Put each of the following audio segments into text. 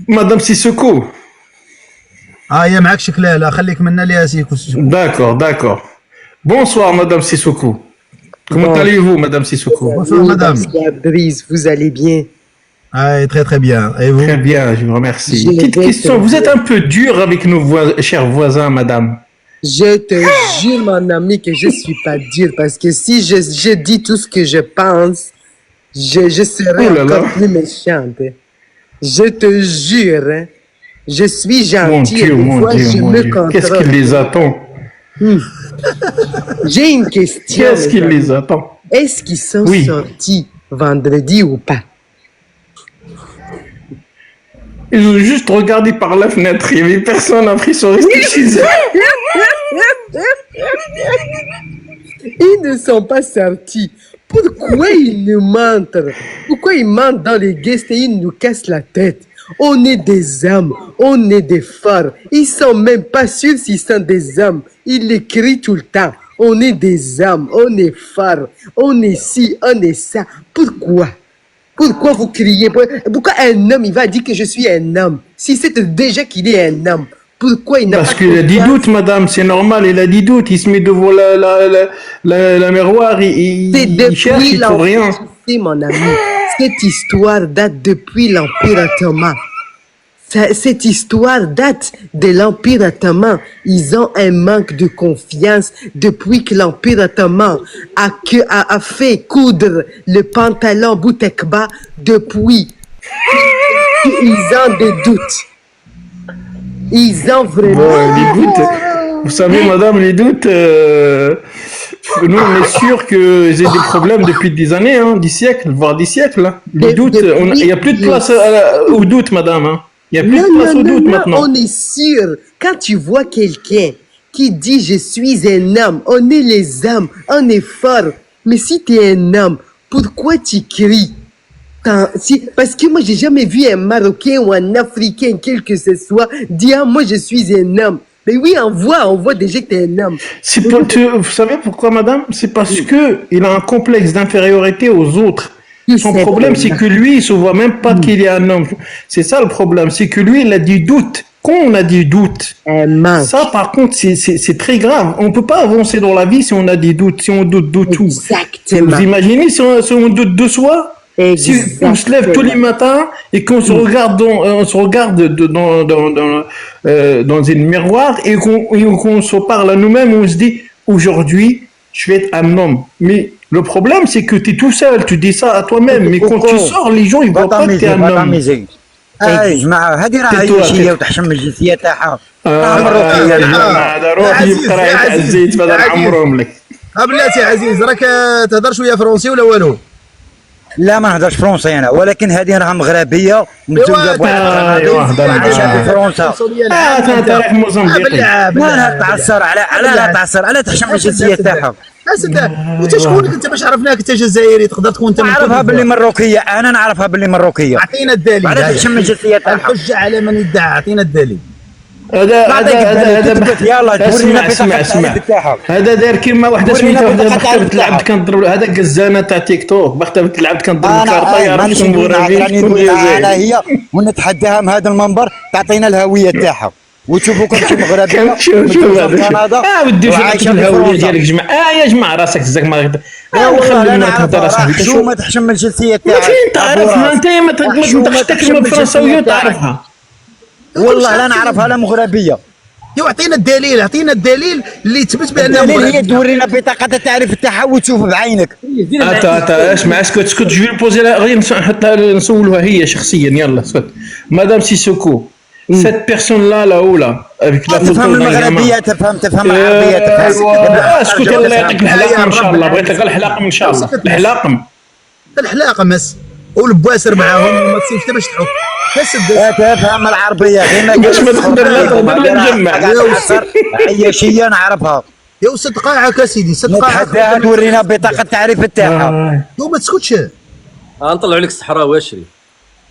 Madame Sissoko. يا معاك شكلاله خليك منا ليها سيكو. D'accord, d'accord. Bonsoir, Madame Sissoko. Comment Bon, allez-vous, Madame Sissoko? Bonsoir madame. Monsieur Brice, vous allez bien? Très très bien. Et vous? Très bien, je vous remercie. Je Petite vais question, très vous êtes bien. un peu dur avec nos chers voisins, Madame. Je te jure, mon ami, que je suis pas dur parce que si je dis tout ce que je pense, je serai Oh là encore là. plus méchante. Je te jure, hein, je suis Mon gentille et Dieu, des mon fois Dieu, je mon me Dieu. Qu'est-ce qui contrôle. les attend? J'ai une question, Qu'est-ce qui mes les amis. attend? Est-ce qu'ils sont Oui. sortis vendredi ou pas? Ils ont juste regardé par la fenêtre. Il n'y avait personne. Après, ils sont restés chez eux. Ils ne sont pas sortis. Pourquoi ils nous mentent? Pourquoi ils mentent dans les guests et ils nous cassent la tête? On est des hommes, on est des forts. Ils sont même pas sûrs s'ils sont des hommes. Ils l'écrivent tout le temps. On est des hommes, on est forts, on est ci, on est ça. Pourquoi? Pourquoi vous criez? Pourquoi un homme, il va dire que je suis un homme? Si c'est déjà qu'il est un homme, pourquoi il n'a Parce pas qu'il a dit confiance? doute, Madame. C'est normal. Il a dit doute. Il se met devant la miroir. C'est Il cherche. depuis Il trouve rien. l'Empire, tu sais, mon ami. Cette histoire date depuis l'Empire ottoman. Cette histoire date de l'Empire ottoman. Ils ont un manque de confiance depuis que l'Empire ottoman a fait coudre le pantalon Boutekba. Depuis, ils ont des doutes. Ils ont vraiment... Bon, les doutes. Vous savez, Madame, les doutes. Nous, on est sûr qu'ils aient des problèmes depuis des années, hein, des siècles, voire des siècles. Hein. Les doutes. Il n'y a plus de place aux doutes, Madame. Hein. Il n'y a plus de place aux doutes maintenant. On est sûr. Quand tu vois quelqu'un qui dit je suis un homme, on est les hommes, on est fort. Mais si tu es un homme, pourquoi tu cries? Parce que moi, j'ai jamais vu un Marocain ou un Africain, quel que ce soit, dire moi je suis un homme. Mais oui, on voit déjà que tu es un homme. Vous savez pourquoi, Madame? C'est parce que il a un complexe d'infériorité aux autres. Son problème, c'est que lui, il se voit même pas qu'il est un homme. C'est ça le problème, c'est que lui, il a du doute. Quand on a du doute, ça, par contre, c'est très grave. On peut pas avancer dans la vie si on a des doutes, si on doute de tout. Exactement. Vous imaginez si on doute de soi? Si on se lève tous les matins et qu'on se regarde dans une miroir et qu'on se parle à nous-mêmes, on se dit aujourd'hui je vais être un homme. Mais le problème c'est que tu es tout seul, tu dis ça à toi-même, mais quand tu sors les gens ils voient pas que tu es un homme. اي جماعه هذه راه عياشيه وتحشم الجنسيه تاعها. هذا روح يبقى راه يتعزيت بدل عمرهم لك. بلاتي عزيز راك تهضر شويه فرونسي ولا والو؟ لا ما نهضرش فرونسي انا، ولكن هذه راها مغربيه ومتزوجه بواحد وعايشه في فرنسا. انت رايح موزمبيق. لا تعصر على تعصر على تحشم الجنسيه تاعها. وانت شكونك انت باش عرفناك انت جزائري؟ تقدر تكون انت نعرفها باللي مروكيه، انا نعرفها باللي مروكيه. اعطينا الدليل. على تحشم الجنسيه تاعها. الحجه على من يدعي، اعطينا الدليل. هذا يلا تورينا اسمع هذا داير كيما وحده سميتها وحده بختبت العبد كنضرب هذا قزانه تاع تيك توك بختبت العبد كنضرب الكارطه يعرف شكون مغربي انا هي ونتحداها من هذا المنبر تعطينا الهويه تاعها وتشوفوا كنمشي مغربيه. شوف هذا ودي شنو الهويه ديالك جمع يا جماعه راسك زاك ما خلي المراه تهضر اصاحبي. شو ما تحشم الجنسيه تاعها؟ فين تعرفها انت؟ ما تقدرش تكلم بالفرنساويه تعرفها. والله لا نعرفها لا مغربيه. اعطينا الدليل، اعطينا الدليل اللي يثبت بانها الدليل هي تورينا بطاقه التعريف تاعها وتشوف بعينك. اسمع اسكت جو بوزي غير حتى نسولوها هي شخصيا. يلا اسكت. مدام سيسوكو cette personne là ولا avec la photo تفهم المغربيه، تفهم العربيه، تفهم. اسكت الله يعطيك الحلاقه ان شاء الله. بغيت غير الحلاقه ان شاء الله. الحلاقه مس والبواسر معاهم وما تصيرش حتى باش تحك. تفهم العربيه باش ما تقدر لا نجمع عياشيه نعرفها. يا وسط قاعك سيدي، سد قاعك نتحداها تورينا بطاقه التعريف تاعها. وما تسكتش. نطلعوا لك الصحراء واشري.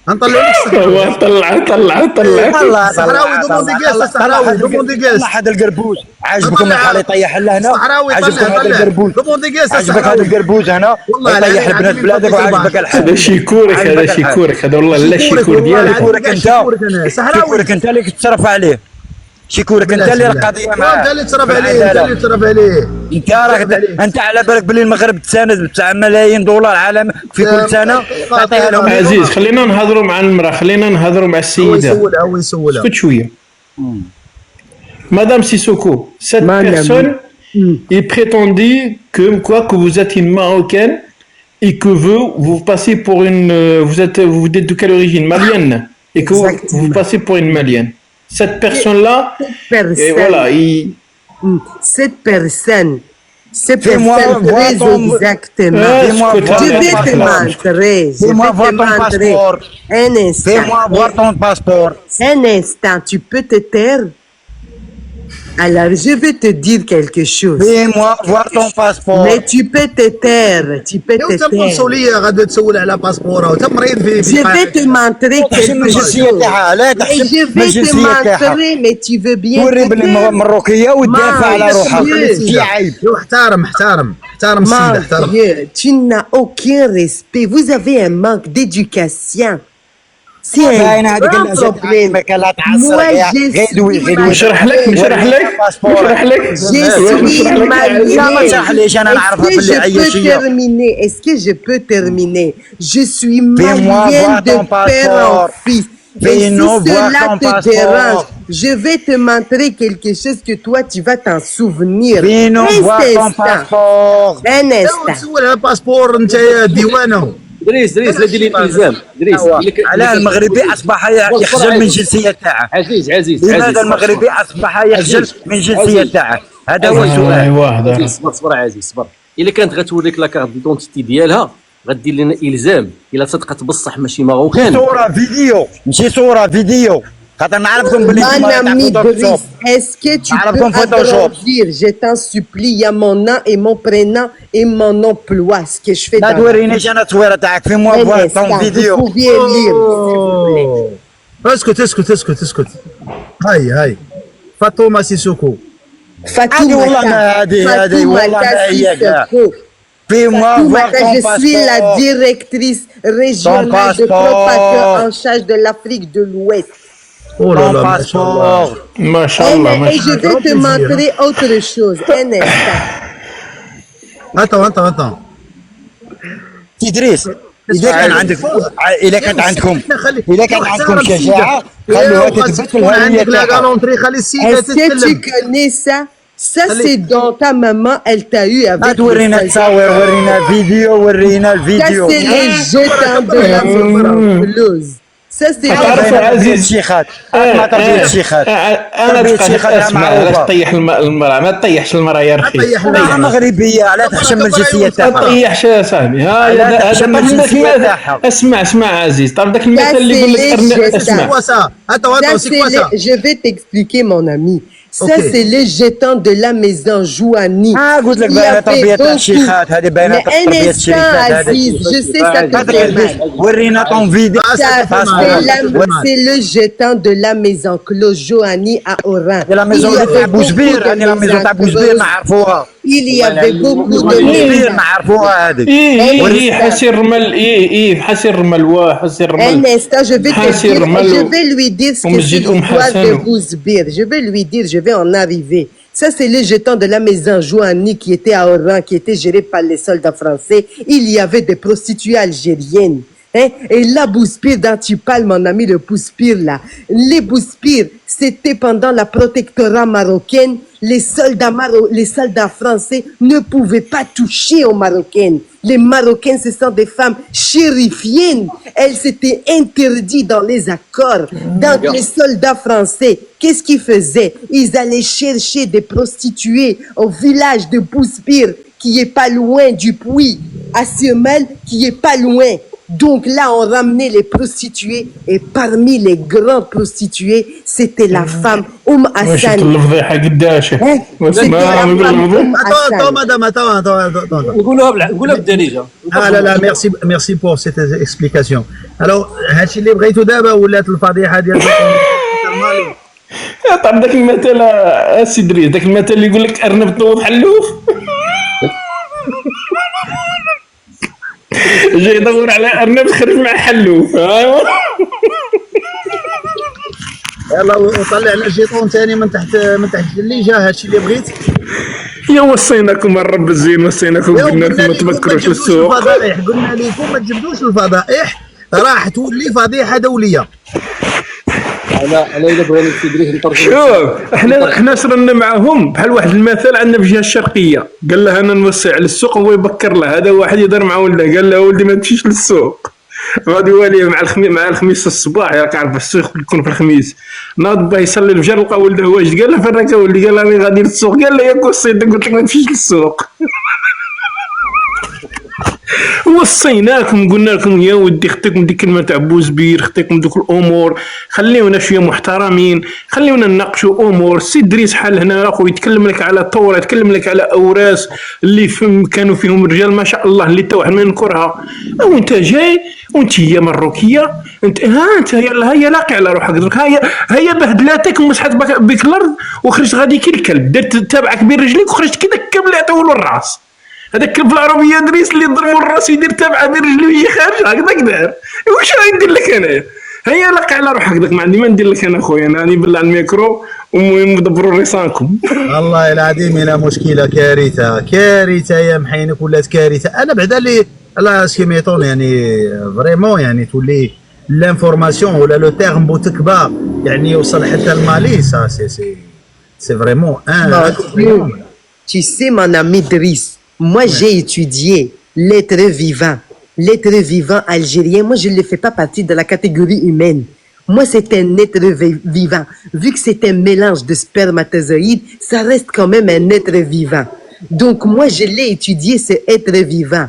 غنطلعوا لك الصحراوي. هو طلع الله الصحراوي دومونديكاس، الصحراوي دومونديكاس. طلع هذا القربوز. عاجبكم طلع. الحال يطيح لهنا؟ الصحراوي عاجبكم طلع هذا القربوز؟ دومونديكاس عجبك هذا الصحراوي. القربوز هنا؟ والله يطيح العظيم البنات عجبني بلادك التطبيق وعجبك البحر. هذا الحال. شيكورك، هذا عجبك الحال. شيكورك، هذا والله لا شيكور والله ديالك. شيكورك انت، شيكورك أنا. صحراوي. شيكورك انت اللي كتصرف عليه. شيكورك انت اللي القضيه انت معاه. اللي تصرف عليه، انت اللي تصرف عليه. انت راك انت على بالك باللي المغرب تساند ب 9 ملايين دولار عالم في كل سنه تعطيها لهم. عزيز خلينا نهضروا مع المراه، خلينا نهضروا مع هو السيده. يسولها، هو يسولها. اسكت شويه. Madame Sissoko, cette Madame. personne, il prétendait que vous êtes une Marocaine et que vous passez pour une, vous êtes de quelle origine? Malienne, et que vous passez pour une Malienne. Cette personne-là, et voilà, Cette personne Fais-moi voir très ton- exactement. Fais-moi voir Je vais ton te passeport. montrer. Je Fais-moi vais voir te ton montrer. passeport. Un instant. Fais-moi voir ton passeport. Un instant, tu peux te taire? Alors, je vais te dire quelque chose. Fais-moi voir ton passeport. Mais tu peux te taire. Tu peux يا te وتا taire. القنصليه غادي تسول على باسبوره وتا مريض في Je vais te montrer تحشم من quelque الجنسيه chose. تاعها، لا Mais تحشم je من vais te الجنسيه تاعها. montrer, mais tu veux bien توري te بلي taire. مروكيه وتدافع على روحها. في عيب. يو احترم احترم احترم السيده Mon احترم. Dieu, tu n'as aucun respect. Vous avez un manque d'éducation. C'est un باين هذيك grand الناس problème. ما كان لا تعصر Moi, غير je دوي suis غير دوي. نشرح لك نشرح لك. Je suis لا ما malienne. تشرحليش انا نعرفها Est-ce que باللي je peux عياشيه. terminer? Est-ce que je peux terminer? Je suis Fais-moi malienne voir de ton père en passeport. fils. Et si Fais-nous voir cela ton te passeport. dérange, je vais te montrer quelque chose que toi, tu vas t'en souvenir. فينو Un voir ton instant. passeport. Un يا instant. تسول على الباسبور انت ديوانه. دريس لا دير لي الالزام دريس. علاه المغربي اصبح يخجل من الجنسيه تاعه؟ عزيز لماذا المغربي اصبح يخجل من الجنسيه تاعه؟ هذا هو السؤال. عزيز صبر عزيز صبر. الا كانت غتوريك لاكارت ديدونتيتي ديالها غدير لنا الزام الا صدقت بصح ماشي ماروكان. صوره فيديو ماشي صوره فيديو خاطر نعرفكم باللي Mon انتما ami تعرفوا Brice, فوتوشوب. est-ce que tu Arabe peux comme Photoshop. agrandir? Je t'en supplie, il y a mon nom et mon prénom et mon emploi, ce que je fais لا dans تورينيش انا التصويره تاعك في موا un فوار instant. طون Vous فيديو. pouviez lire, s'il vous plaît. اسكت اسكت اسكت اسكت. هاي فاطمه سيسوكو. هذه والله ما هذه والله ما هي كاع. في موا فوار Fatoumata, طون je suis la باسبور. directrice régionale de passeport. propagande en charge de l'Afrique de l'Ouest. اوه لا طون لا ما شاء الله. باسبور. ما شاء الله ما Et شاء je الله. vais te montrer autre chose. Un instant. هاتوا تدريس اذا كان عندك اذا كان عندكم اذا كان عندكم شجاعه خلوها تثبت الهويه عندك لا تاعها. غالونتري خلي السيده Est-ce que tu تتكلم. connais ça? Ça, c'est dont ta maman, elle t'a eu لا avec تورينا les التصاوير ورينا فيديو ورينا Ça, الفيديو. c'est les jetons de la pelouse. Ça, c'est تعرف les... عزيز الشيخات ما تربيه الشيخات. انا تربية تبقى الشيخات اسمع معروفة. لا تطيح المراه، ما تطيحش المراه يا رخي. طيح انا المرأة. مغربيه على تحشم من الجنسيه ما تاعها. تطيحش يا صاحبي. ها لا هذا تحشم من الجنسية تاعها. اسمع عزيز، تعرف ذاك المثل اللي يقول لك اسمع. كوا سا هاتوا Ça, سي c'est كوا سا. les... Je vais t'expliquer, mon ami. Ça, Ok. c'est les jetons de la maison Jouani. قلت لك Il y باينه avait تربيه تاع beaucoup. الشيخات هذه باينه Mais un تربيه instant, الشيخات هذه. Aziz, je sais ça te هذا fait كيفاش؟ mal. ورينا طون فيديو. Ça, Passeport. c'est le jeton de la maison Clos Joanny à Oran. لا ميزون Il y تاع avait بوزبير، beaucoup de هذه لا ميزون تاع maisons بوزبير closes. نعرفوها. Il y avait beaucoup de بوزبير maisons. نعرفوها هذه. ايه حسين رمل، ايه حسين رمل حسين Un رمل. instant, je vais te Hassir dire, Malo. je vais lui dire ce que Masjid c'est l'histoire de Hassan. Bouzbir. Je vais lui dire, je vais en arriver. Ça, c'est le jeton de la maison Jouani qui était à Oran, qui était géré par les soldats français. Il y avait des prostituées algériennes. Hein? Et là, Bouspire, dont tu parles, mon ami, le Bouspire, là. Les Bouspire, c'était pendant la protectorat marocaine. Les soldats français ne pouvaient pas toucher aux Marocaines. Les Marocaines, ce sont des femmes chérifiennes. Elles s'étaient interdites dans les accords. Donc, les soldats français, qu'est-ce qu'ils faisaient? Ils allaient chercher des prostituées au village de Bouspire, qui est pas loin du puits, à Siemel, qui est pas loin. Donc là, on ramenait les prostituées et parmi les grandes prostituées, c'était la femme شفت Hassan. الفضيحه قداش Hein? واسمع C'était la femme Attends, Hassan. madame, attends. نقولها بالدارجه. Ah là là, merci pour cette explication. Alors, هادشي اللي بغيتو دابا ولات الفضيحه ديال المالي. عطى داك المثل اسي دريس، داك المثل اللي يقول لك ارنب توض حلوف جاي يدور على ارنب خرج مع حلوف. ايوا يلا وطلع لنا جيطون ثاني من تحت الليجه. هادشي اللي بغيت. يا وصيناكم الرب الزين، وصيناكم قلنا لكم ما تبكروش للسوق. الفضائح قلنا لكم ما تجبدوش الفضائح، راح تولي فضيحه دوليه. انا الا بغينا السي دريس نترجم. شوف احنا صرنا معاهم بحال واحد المثل عندنا في الجهه الشرقيه، قال له انا نوصي على السوق هو يبكر له. هذا واحد يدار مع ولده قال له ولدي ما تمشيش للسوق، غادي والي مع الخميس الصباح، راك عارف السوق يكون في الخميس، ناض باه يصلي الفجر لقى ولده واجد، قال له فين راك ولدي؟ قال له راني غادي للسوق. قال له ياك وصيتك قلت لك ما تمشيش للسوق. وصيناكم قلنا لكم يا ودي خطيكم ديك كلمه تاع بوزبير، خطيكم دوك الامور، خليونا شويه محترمين، خليونا نناقشوا امور. السي دريس حال هنا اخو يتكلم لك على ثوره، يتكلم لك على اوراس اللي كانوا فيهم رجال ما شاء الله اللي تا واحد ما ينكرها، او انت جاي وانت هي مروكيه، انت انت هي لاقي على روحك درك، هي بهدلاتك ومسحت بك الارض وخرجت غادي كي الكلب، درت تابعك بين رجليك وخرجت كي داك الكلب اللي عطاو له الراس. هذاك الكلب العربيه دريس اللي ضربوا الراس يدير تابعه بين رجليه وهي خارجه هكذاك دار. واش راه ندير لك انايا؟ هيا لاقي على روحك داك، ما عندي ما ندير لك انا خويا، انا راني بالله على الميكرو المهم دبروا ريسانكم. والله العظيم الى مشكله، كارثه يا محينك، ولات كارثه. انا بعدا لي لا سكيميتون يعني فريمون يعني تولي لانفورماسيون ولا لو تيرم بوتكبا يعني يوصل حتى المالي. سا سي فريمون Tu sais, mon ami Driss, moi j'ai étudié l'être vivant. L'être vivant algérien, moi je ne le fais pas partie de la catégorie humaine. Moi c'est un être vivant. Vu que c'est un mélange de spermatozoïdes, ça reste quand même un être vivant. Donc moi je l'ai étudié, ce être vivant.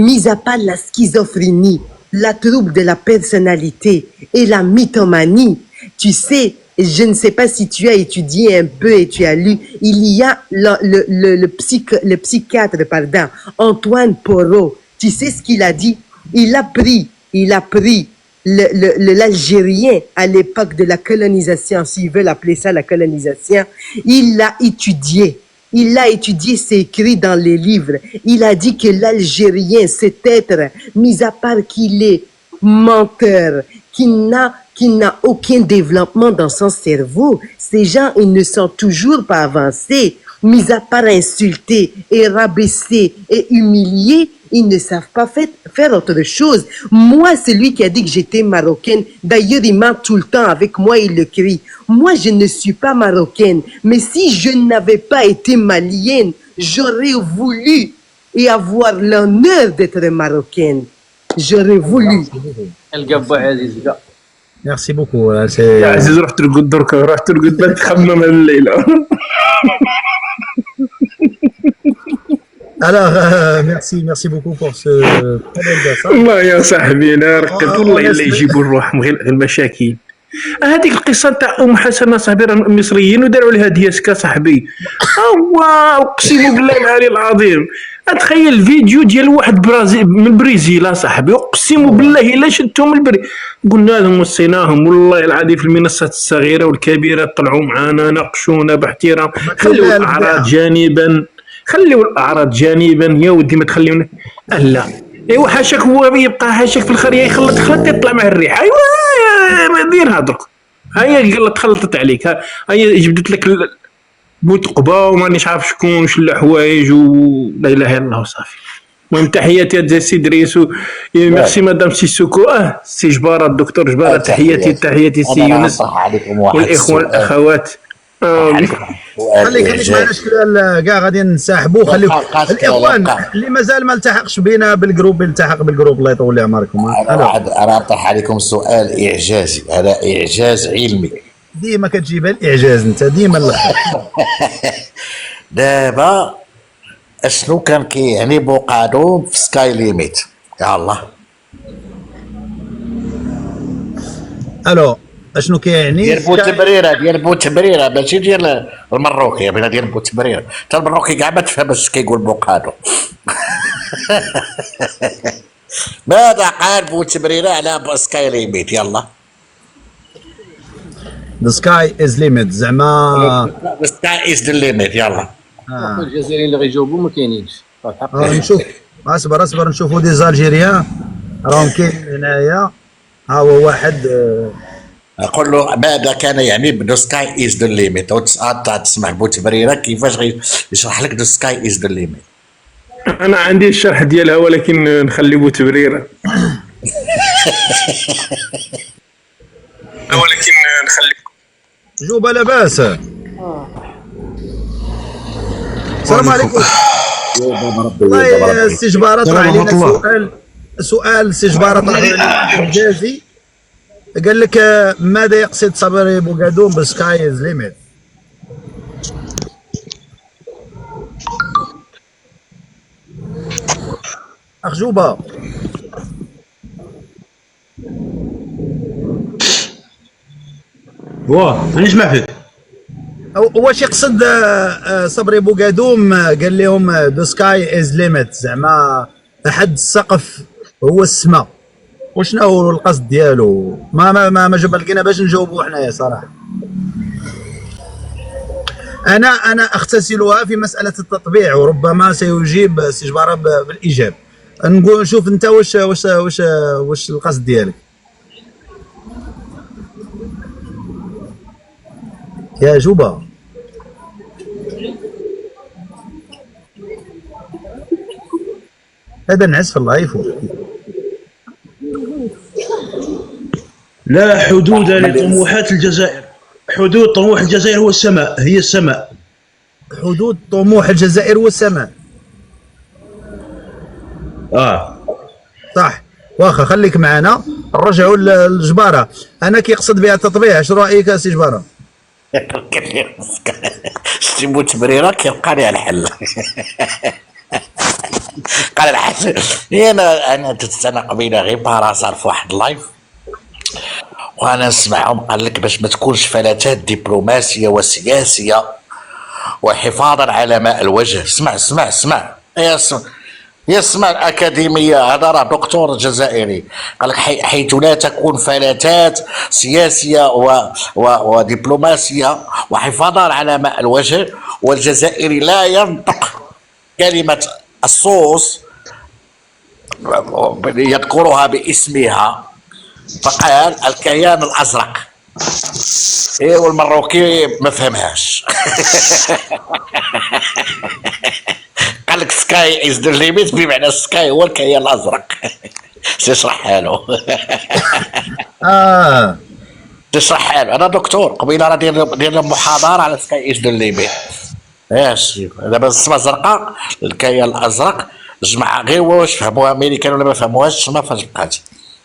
Mis à part la schizophrénie, la trouble de la personnalité et la mythomanie, tu sais, je ne sais pas si tu as étudié un peu et tu as lu, il y a le psychiatre, Antoine Porot. Tu sais ce qu'il a dit? Il a pris l'Algérien à l'époque de la colonisation, s'ils veulent appeler ça la colonisation. Il l'a étudié, c'est écrit dans les livres. Il a dit que l'Algérien, cet être, mis à part qu'il est menteur, qui n'a aucun développement dans son cerveau, ces gens, ils ne sont toujours pas avancés. Mis à part insulter et rabaisser et humilier, ils ne savent pas faire autre chose. Moi, c'est lui qui a dit que j'étais marocaine. D'ailleurs, il ment tout le temps avec moi, il le crie. Moi, je ne suis pas marocaine. Mais si je n'avais pas été malienne, j'aurais voulu et avoir l'honneur d'être marocaine. J'aurais voulu. القبه عزيز كاع. ميرسي بوكو. يا عزيز روح ترقد درك، روح ترقد باه تخمم الليله. Alors, merci beaucoup pour ce très bel dessin. والله يا صاحبي انا رقدت والله الا يجيبوا الروحهم غير المشاكل. هذيك القصه تاع ام حسن صاحبي راه مصريين وداروا لها دياسكا صاحبي. اقسم بالله العلي العظيم، اتخيل الفيديو ديال واحد من البرازيل صاحبي، اقسم بالله الا شدتهم قلنا لهم وصيناهم والله العظيم في المنصات الصغيره والكبيره طلعوا معنا ناقشونا باحترام. خليوا الاعراض جانبا، خليوا الاعراض جانبا يا ودي، ما تخليونا لا. ايوا حاشاك هو يبقى حاشاك في الخريه يخلط يطلع مع الريح. ايوا ديرها درك، هيا تخلطت عليك، هيا جبدت لك بوتقبه ومانيش عارف شكون وشلا حوايج ولا اله الا الله وصافي. المهم تحياتي يا سي دريس ميرسي مدام سيسوكو. سي جباره الدكتور جباره، تحياتي سي يونس والاخوه والاخوات. خليك معلش كاع غادي نسحبوا. خليو الاخوان اللي مازال ما التحقش بينا بالجروب يلتحق بالجروب. الله يطول عمركم. انا نطرح عليكم سؤال اعجازي، هذا اعجاز علمي. ديما كتجيبها الاعجاز انت ديما الاخر. دابا اشنو كان كيعني بوقادو في سكاي ليميت؟ يا الله الو اشنو كيعني ديال بوتبريره، ديال بوتبريره ماشي ديال المروكي، بلا ديال بوتبريره. حتى المروكي كاع ما تفهم اش كيقول بوكادو. ماذا قال بوتبريره على سكاي ليميت؟ يلا ذا سكاي از ليميت زعما. سكاي از ذا ليميت. يلا الجزائريين اللي غيجاوبوا ما كاينينش. نشوف، اصبر نشوفوا دي زالجيريان راهم كاين هنايا. ها هو واحد اقول له ماذا كان يعني ب سكاي از ذا ليميت، تسمع بوتبريره كيفاش يشرح لك ذا سكاي از ذا ليميت. انا عندي الشرح ديالها ولكن نخلي بوتبريره. ولكن نخلي جوبه لاباس. السلام عليكم. والله استجبارات طرح علينا سؤال استجبارات طرح علينا الجازي. قال لك ماذا يقصد صبري بوغادون بسكاي از ليميت؟ اخ جوبه واه انا نسمع فيك. واش يقصد صبري بوغادوم قال لهم ذا سكاي از ليميت زعما حد السقف هو السماء؟ وشنو هو القصد ديالو؟ ما جاب لقينا باش نجاوبوا حنايا صراحه. انا اختزلها في مساله التطبيع وربما سيجيب استجبار بالاجابه. نقول شوف انت واش القصد ديالك يا جوبه؟ هذا نعس في اللايف. لا حدود لطموحات الجزائر. حدود طموح الجزائر هو السماء، هي السماء. حدود طموح الجزائر هو السماء. صح. واخا خليك معنا نرجعوا للجباره. انا كيقصد بها التطبيع. اش رايك سي جباره؟ شتي بوتبريره كيبقى لي الحل. قال الحاج انا قبيله غير باراسار في واحد اللايف وانا نسمعهم. قال لك باش ما تكونش فلتات دبلوماسيه وسياسيه وحفاظا على ماء الوجه. اسمع يسمع الأكاديمية. هذا راه دكتور جزائري. قال لك حيث لا تكون فلتات سياسية ودبلوماسية وحفاظا على ماء الوجه، والجزائري لا ينطق كلمة الصوص يذكرها باسمها، فقال الكيان الأزرق. والمروكي ما فهمهاش. قال لك سكاي از ذا ليميت بمعنى سكاي هو الكيان الازرق. تشرحها له. تشرحها له. انا دكتور قبيله راه دير محاضره على سكاي از ذا ليميت. دابا السما الزرقاء الكيان الازرق جمع غير واش فهموها امريكان ولا ما فهموهاش ما فاش بقات.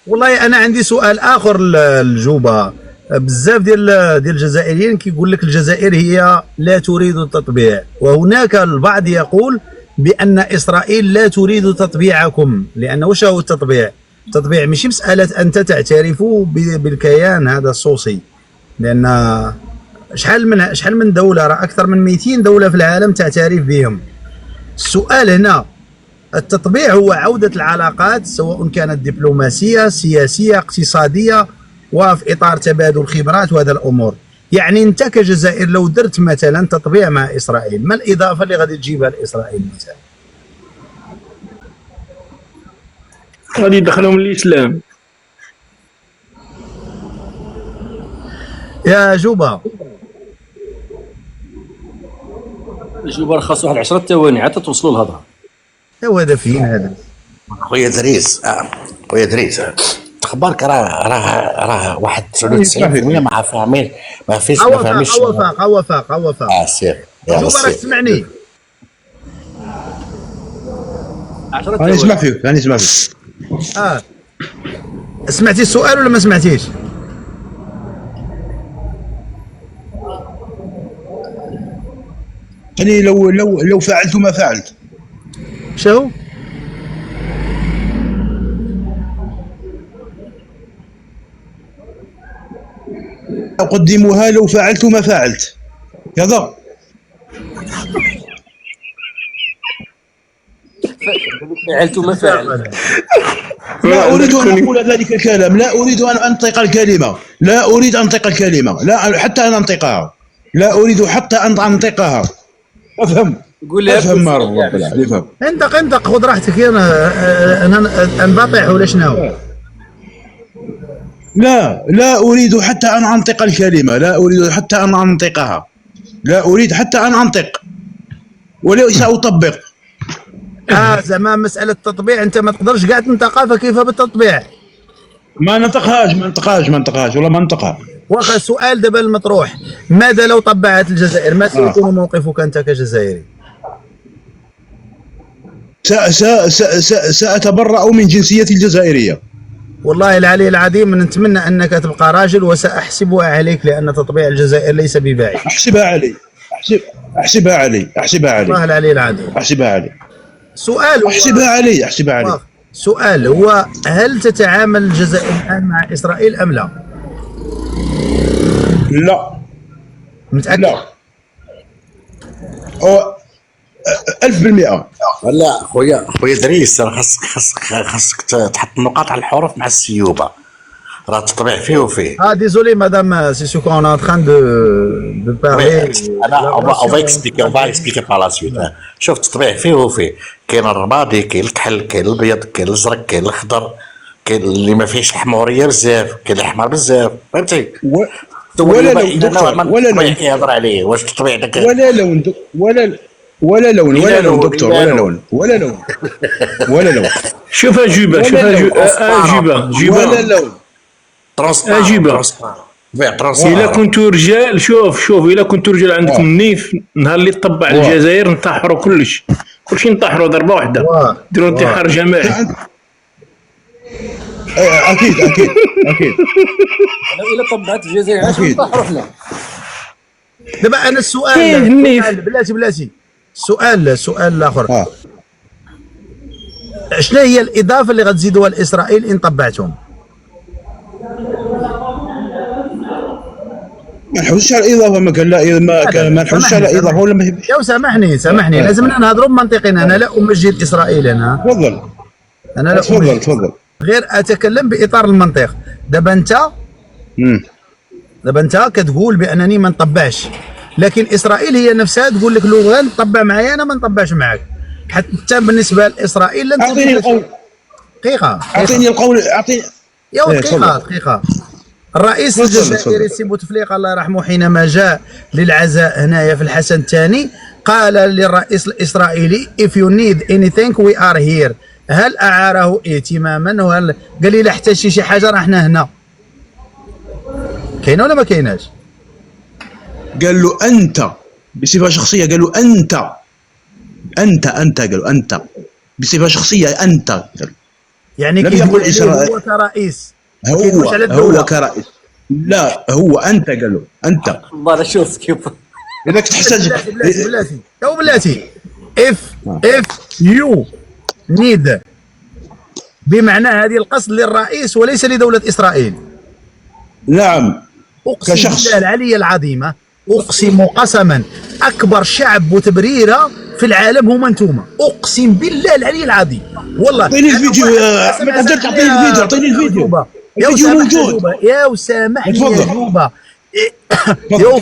والله انا عندي سؤال اخر للجوبه. بزاف ديال الجزائريين كيقول لك الجزائر هي لا تريد التطبيع، وهناك البعض يقول بان اسرائيل لا تريد تطبيعكم. لان واش هو التطبيع؟ التطبيع ماشي مساله انت تعترف بالكيان هذا الصوصي، لان شحال من دوله، راه اكثر من 200 دوله في العالم تعترف بهم. السؤال هنا التطبيع هو عوده العلاقات سواء كانت دبلوماسيه سياسيه اقتصاديه وفي اطار تبادل خبرات وهذا الامور. يعني انت كجزائر لو درت مثلا تطبيع مع اسرائيل، ما الاضافه اللي غادي تجيبها لاسرائيل مثلا؟ غادي يدخلهم الاسلام. يا جوبه الجوبه خاص واحد 10 ثواني حتى توصلوا للهضره. هو هذا فين هذا خويا دريس. خويا دريس اخبارك؟ راه واحد 99% ما فاهمين، ما فيش ما فاهميش. اوفاق سير جوبه راك تسمعني؟ انا نسمع فيك. سمعتي السؤال ولا ما سمعتيش؟ يعني لو فعلت ما فعلت شو؟ اقدمها لو فعلت ما فعلت كذا. فعلت ما فعلت. لا اريد ان اقول ذلك الكلام، لا اريد ان انطق الكلمه، لا اريد ان انطق الكلمه، لا حتى ان انطقها، لا اريد حتى ان انطقها. افهم، قول لها افهم ما رب العالمين، افهم. انطق خذ راحتك. انا نباطح ولا شنو؟ لا اريد حتى ان انطق الكلمه، لا اريد حتى ان انطقها، لا اريد حتى ان انطق وليس اطبق. زعما مساله التطبيع انت ما تقدرش كاع تنطقها، فكيف بالتطبيع؟ ما ننطقهاش والله ما ننطقها. واخا سؤال دابا المطروح، ماذا لو طبعت الجزائر؟ ما سيكون موقفك انت كجزائري؟ سأتبرأ من جنسيتي الجزائرية. والله العلي العظيم نتمنى انك تبقى راجل، وساحسبها عليك لان تطبيع الجزائر ليس ببعيد. احسبها علي، والله العلي العظيم احسبها علي. سؤال احسبها علي. سؤال هو، هل تتعامل الجزائر الان مع اسرائيل ام لا؟ لا متاكد؟ لا 1000%. لا خويا دريس، راه خاصك تحط النقاط على الحروف مع السيوبه، راه تطبيع فيه وفيه. ديزولي مدام سي سو كون ان تران دو بارلي. انا on va expliquer par la suite. شوف تطبيع فيه وفيه، كاين الرمادي، كاين الكحل، كاين الابيض، كاين الازرق، كاين الخضر، كاين اللي ما فيهش الحموريه بزاف، كاين الاحمر بزاف، فهمتي؟ ولا لون دكتور، ولا لون يهضر عليه واش تطبيع داك، ولا لون ولا لون دكتور، ولا لون. شوف أجوبة، ولا لون ترونسبارون. إلا كنتو رجال، شوف إلا كنتو رجال عندكم نيف، نهار اللي طبع الجزائر نطحروا كلشي نطحروا ضربة واحدة، ديروا انتحار جماعي. اكيد الا طبعت الجزائر علاش نطحروا حنا؟ دابا انا السؤال بلاتي السؤال الاخر، شنو هي الاضافه اللي غتزيدوها لاسرائيل ان طبعتهم؟ ما نحوسش على الاضافه، ما نحوسش على اضافه ولا ما. يا سامحني لازمنا نهضروا بمنطقنا. انا لا امجد اسرائيل، تفضل. انا لا تفضل غير اتكلم باطار المنطق. دابا انت كتقول بانني ما نطبعش، لكن اسرائيل هي نفسها تقول لك لو نطبع معايا انا ما نطبعش معاك. حتى بالنسبه لاسرائيل لن اعطيني القول. دقيقه اعطيني القول. يا دقيقه. الرئيس الجزائري سي بوتفليقه الله يرحمه حينما جاء للعزاء هنايا في الحسن الثاني قال للرئيس الاسرائيلي if you need anything we are here. هل اعاره اهتماما؟ وهل قال لي لا احتاج شي حاجه راه حنا هنا؟ كاينه ولا ما كايناش؟ قال له انت بصفه شخصيه، قال له انت قالوا انت بصفه شخصيه، انت قال يعني لم يقل هو كرئيس، هو كرئيس، لا هو انت، قال له انت. والله لا شوف كيف اذا تحتاج بلاتي if you need بمعنى هذه القصد للرئيس وليس لدولة إسرائيل. نعم أقسم كشخص. بالله العلي العظيمة، أقسم قسما أكبر شعب وتبريرة في العالم هم أنتم. أقسم بالله العلي العظيم والله. أعطيني الفيديو يا أحمد، أعطيني الفيديو. الفيديو موجود. يا سامحني يا جوبة. يا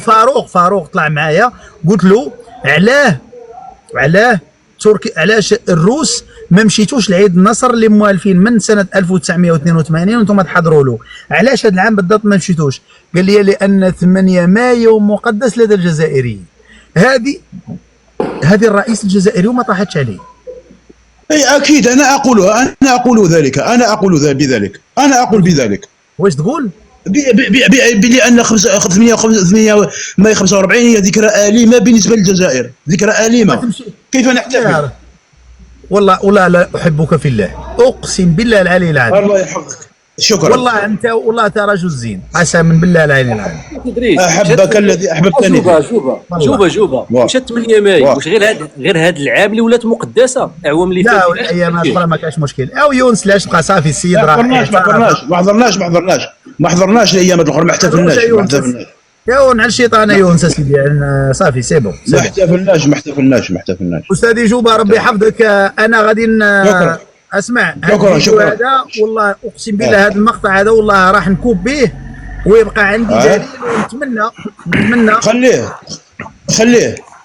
فاروق طلع معايا، قلت له علاه تركي، علاش الروس ما مشيتوش لعيد النصر اللي موالفين من سنه 1982 وانتم تحضروا له؟ علاش هذا العام بالضبط ما مشيتوش؟ قال لي لان 8 مايو مقدس لدى الجزائريين. هذه الرئيس الجزائري وما طاحتش عليه. اي اكيد انا اقول بذلك. واش تقول؟ بان 845 هي ذكرى أليمة بالنسبة للجزائر، ذكرى أليمة. كيف نحتفل؟ والله لا احبك في الله، اقسم بالله العلي العظيم. الله يحفظك، شكرا. والله انت رجل زين، قسما بالله العلي العظيم. احبك الذي احببتني. جوبه مشات 8 مايو، واش غير هذا العام اللي ولات مقدسه؟ اعوام اللي فاتت لا الايام الاخرى ما كاش مشكل. او يونس لاش بقى صافي السيد راه ما ما حضرناش الايام الاخرى، ما احتفلناش ما احتفلناش يا نعل الشيطان يونس سيدي صافي سي بون. ما احتفلناش ما احتفلناش ما احتفلناش. استاذي جوبه ربي يحفظك. انا غادي شكرا. اسمع شكرا، شكرا. هذا والله اقسم بالله هذا المقطع هذا والله راح نكوب به ويبقى عندي دليل، ونتمنى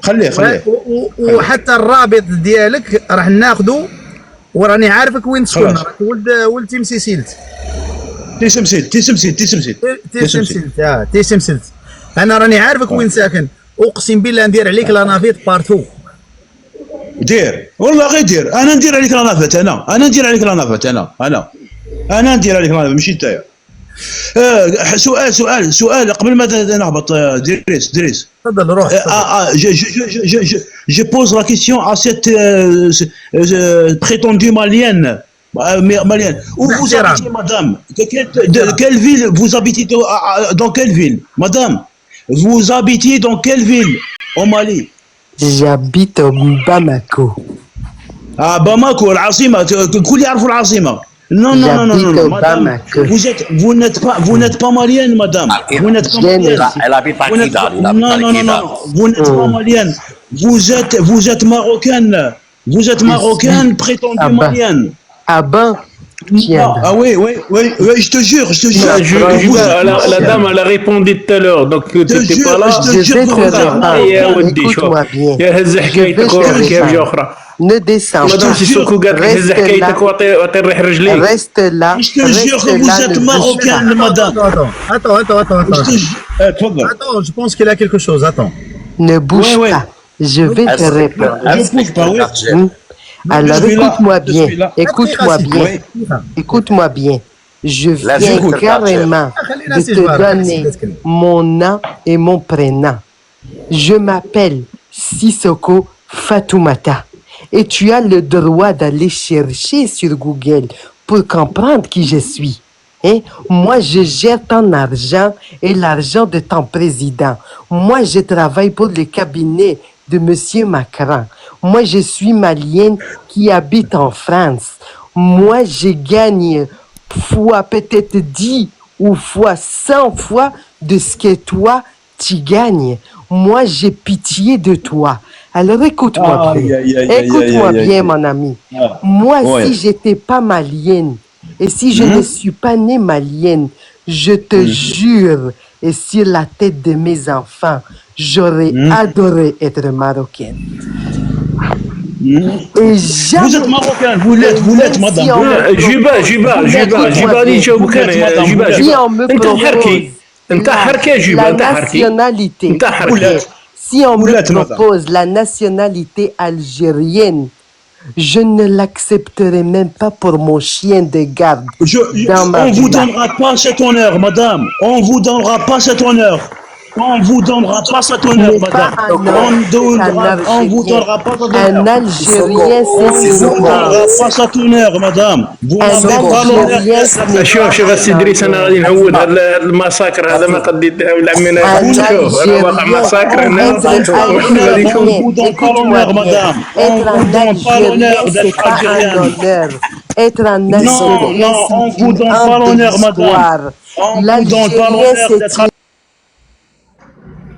خليه وحتى الرابط ديالك راح ناخذه، وراني عارفك وين تسكن، راك ولد تيمسيسيلت. تيسمسلت. انا راني عارفك وين ساكن، اقسم بالله ندير عليك لا نافيت بارتو. دير والله غير دير، انا ندير عليك لا نافيت، انا ندير عليك لا نافيت، انا ندير عليك لا نافيت ماشي نتايا. سؤال قبل ما نهبط. دريس تفضل روح. je pose la question à cette prétendue malienne. Où vous habitez, madame? De quelle ville vous habitez? Dans quelle ville, madame? Vous habitez dans quelle ville au Mali? J'habite au Bamako. Bamako, العاصمة. الكل يعرفوا العاصمة. Non, madame. Vous n'êtes pas malienne, madame. Vous n'êtes pas malienne. Elle habite à Kidal. Non. Vous n'êtes pas malienne. Vous êtes marocaine. Vous êtes marocaine, prétendue malienne. Ah ben. Ah oui, je te jure. La dame, elle a répondu tout à l'heure, donc tu n'étais pas là. Je vais te répondre. Écoute-moi bien. Ne descends pas. Reste là. Je te jure que vous êtes marocaine, madame. Attends, je pense qu'il a quelque chose. Attends. Ne bouge pas. Je vais te répondre. Je ne bouge pas, oui. Alors écoute-moi bien. Je viens carrément de te donner mon nom et mon prénom. Je m'appelle Sissoko Fatoumata. Et tu as le droit d'aller chercher sur Google pour comprendre qui je suis. Hein? Moi, je gère ton argent et l'argent de ton président. Moi, je travaille pour le cabinet de Monsieur Macron. Moi, je suis malienne qui habite en France. Moi, je gagne fois peut-être 10 ou fois 100 fois de ce que toi, tu gagnes. Moi, j'ai pitié de toi. Alors écoute-moi bien. Écoute-moi bien, mon ami. Moi, si j'étais pas malienne et si je ne suis pas née malienne, je te jure, et sur la tête de mes enfants, j'aurais adoré être marocaine. Et vous êtes marocain, vous l'êtes, madame. Juba, si on me propose la nationalité algérienne, je ne l'accepterai même pas pour mon chien de garde. On vous donnera pas cet honneur, madame. On vous donnera pas cet honneur. On vous donnera pas cet honneur, madame. On vous donnera pas cet honneur. Un Algérien, c'est On vous donnera pas cet honneur, madame. Vous n'avez pas l'honneur. شوف السيدريس انا غادي نعود هذا المساكر هذا ما قد يدعوا العمينا. شوف انا واقع مساكر هنا. On vous donne pas l'honneur, madame. On vous donne pas l'honneur d'être algérienne. Être un Algérien, on vous donne pas l'honneur, madame. On vous donne pas l'honneur d'être